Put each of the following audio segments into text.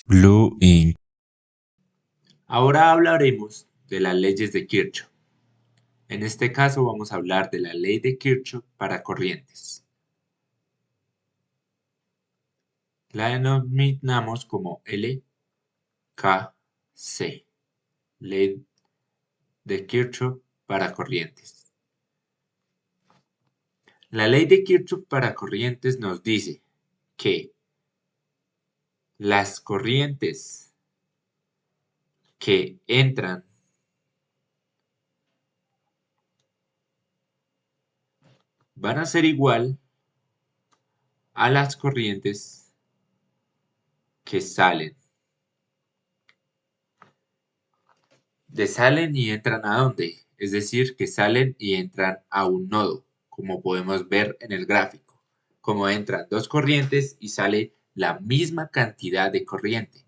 Blue Ink. Ahora hablaremos de las leyes de Kirchhoff. En este caso vamos a hablar de la ley de Kirchhoff para corrientes. La denominamos como LKC, ley de Kirchhoff para corrientes. La ley de Kirchhoff para corrientes nos dice que las corrientes que entran van a ser igual a las corrientes que salen. De salen y entran a dónde, es decir, que salen y entran a un nodo, como podemos ver en el gráfico, como entran dos corrientes y sale la misma cantidad de corriente.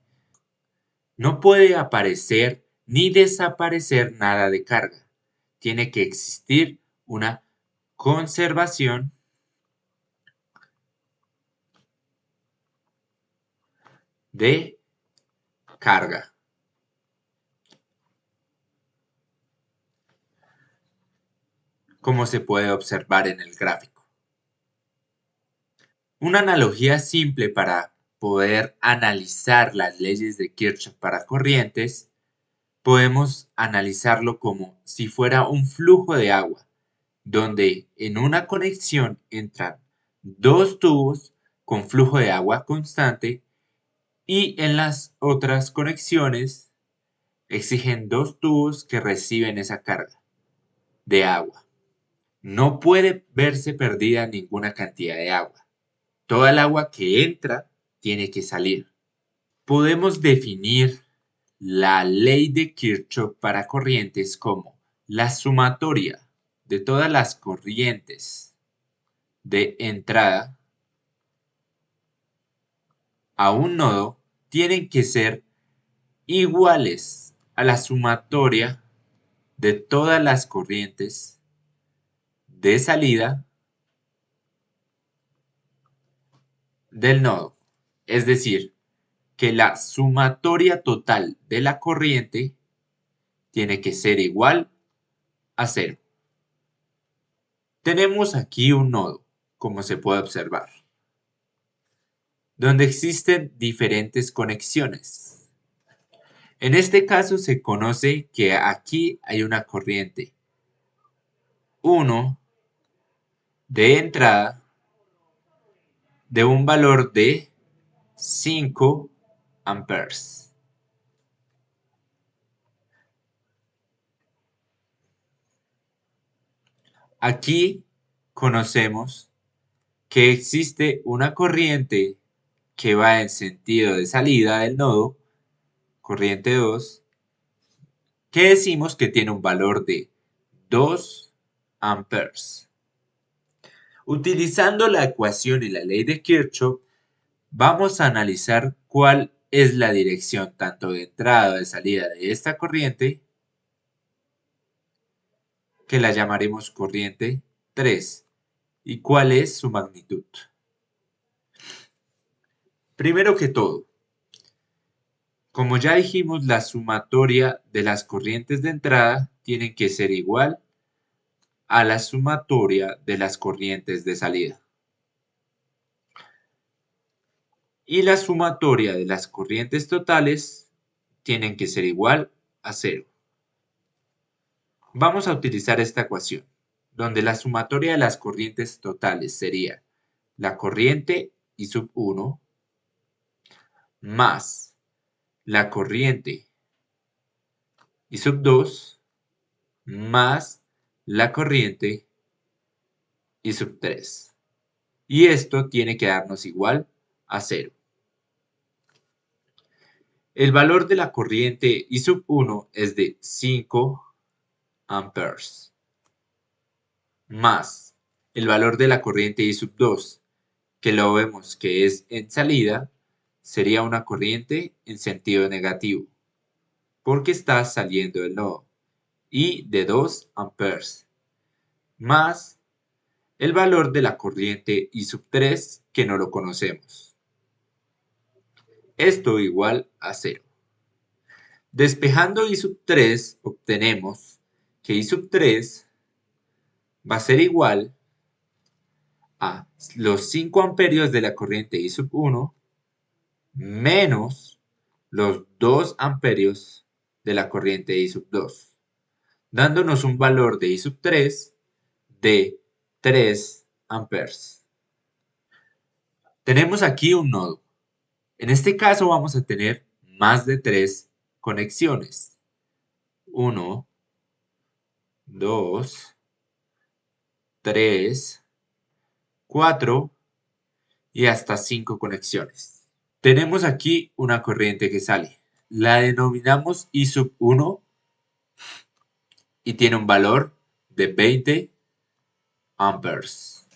No puede aparecer ni desaparecer nada de carga. Tiene que existir una conservación de carga. Como se puede observar en el gráfico. Una analogía simple para poder analizar las leyes de Kirchhoff para corrientes, podemos analizarlo como si fuera un flujo de agua, donde en una conexión entran dos tubos con flujo de agua constante y en las otras conexiones exigen dos tubos que reciben esa carga de agua. No puede verse perdida ninguna cantidad de agua. Toda el agua que entra tiene que salir. Podemos definir la ley de Kirchhoff para corrientes como la sumatoria de todas las corrientes de entrada a un nodo tienen que ser iguales a la sumatoria de todas las corrientes de salida del nodo. Es decir, que la sumatoria total de la corriente tiene que ser igual a 0. Tenemos aquí un nodo, como se puede observar, donde existen diferentes conexiones. En este caso se conoce que aquí hay una corriente 1 de entrada de un valor de 5 amperes. Aquí conocemos que existe una corriente que va en sentido de salida del nodo, corriente 2, que decimos que tiene un valor de 2 amperes. Utilizando la ecuación y la ley de Kirchhoff, vamos a analizar cuál es la dirección tanto de entrada o de salida de esta corriente, que la llamaremos corriente 3, y cuál es su magnitud. Primero que todo, como ya dijimos, la sumatoria de las corrientes de entrada tiene que ser igual a la sumatoria de las corrientes de salida. Y la sumatoria de las corrientes totales tienen que ser igual a 0. Vamos a utilizar esta ecuación, donde la sumatoria de las corrientes totales sería la corriente I sub 1 más la corriente I sub 2 más la corriente I sub 3. Y esto tiene que darnos igual a 0. El valor de la corriente I sub 1 es de 5 amperes más el valor de la corriente I sub 2, que lo vemos que es en salida, sería una corriente en sentido negativo, porque está saliendo del nodo, y de 2 amperes, más el valor de la corriente I sub 3, que no lo conocemos. Esto igual a 0. Despejando I sub 3 obtenemos que I sub 3 va a ser igual a los 5 amperios de la corriente I sub 1 menos los 2 amperios de la corriente I sub 2, dándonos un valor de I sub 3 de 3 amperes. Tenemos aquí un nodo. En este caso vamos a tener más de 3 conexiones. 1, 2, 3, 4 y hasta 5 conexiones. Tenemos aquí una corriente que sale. La denominamos I sub 1 y tiene un valor de 20 amperes.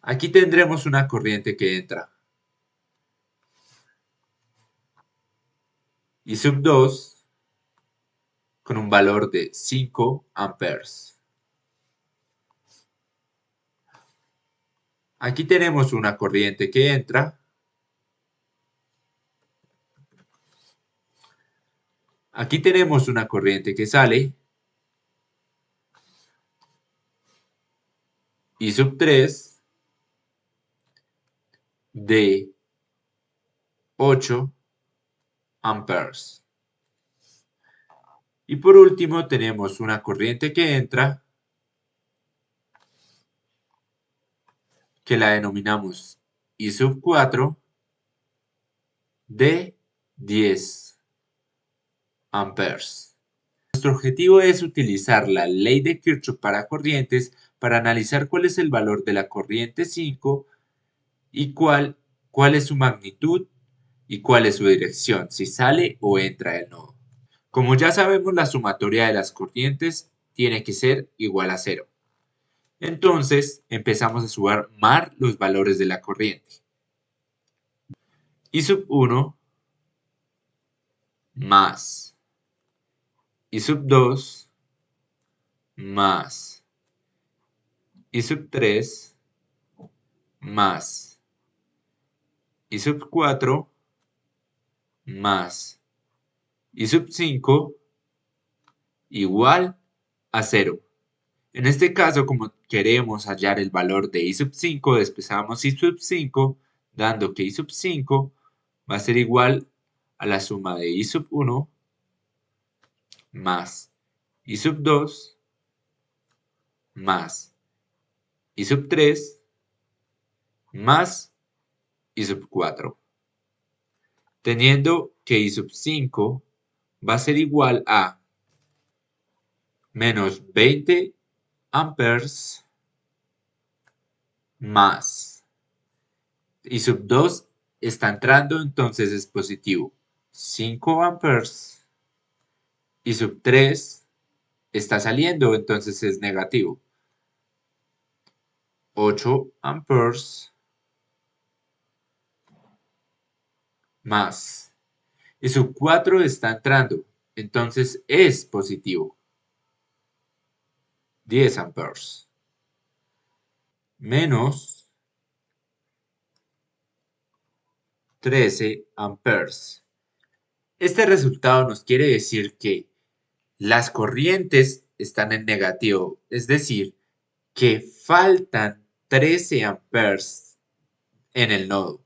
Aquí tendremos una corriente que entra. I sub 2 con un valor de 5 amperes. Aquí tenemos una corriente que entra. Aquí tenemos una corriente que sale. I sub 3 de 8 amperes. Y por último tenemos una corriente que entra, que la denominamos I sub 4 de 10 amperes. Nuestro objetivo es utilizar la ley de Kirchhoff para corrientes para analizar cuál es el valor de la corriente 5 y cuál es su magnitud y cuál es su dirección, si sale o entra del nodo. Como ya sabemos, la sumatoria de las corrientes tiene que ser igual a 0. Entonces empezamos a sumar los valores de la corriente. I sub 1 más I sub 2 más I sub 3 más I sub 4 más I sub 5 igual a 0. En este caso, como queremos hallar el valor de I sub 5, despejamos I sub 5, dando que I sub 5 va a ser igual a la suma de I sub 1 más I sub 2 más I sub 3 más I sub 4. Teniendo que I sub 5 va a ser igual a menos 20 amperes más I sub 2 está entrando, entonces es positivo 5 amperes. I sub 3 está saliendo, entonces es negativo 8 amperes más I sub 4 está entrando, entonces es positivo 10 amperes menos 13 amperes. Este resultado nos quiere decir que las corrientes están en negativo, es decir, que faltan 13 amperes en el nodo.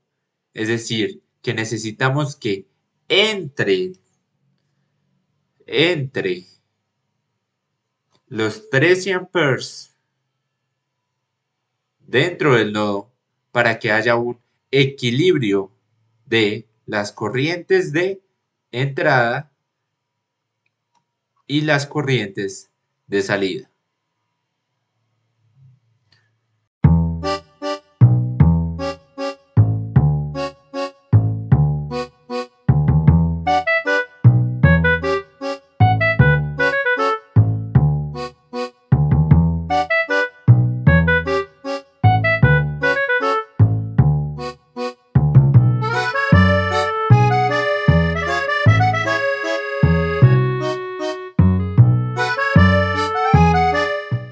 Es decir, que necesitamos que entre los 13 amperes dentro del nodo para que haya un equilibrio de las corrientes de entrada y las corrientes de salida.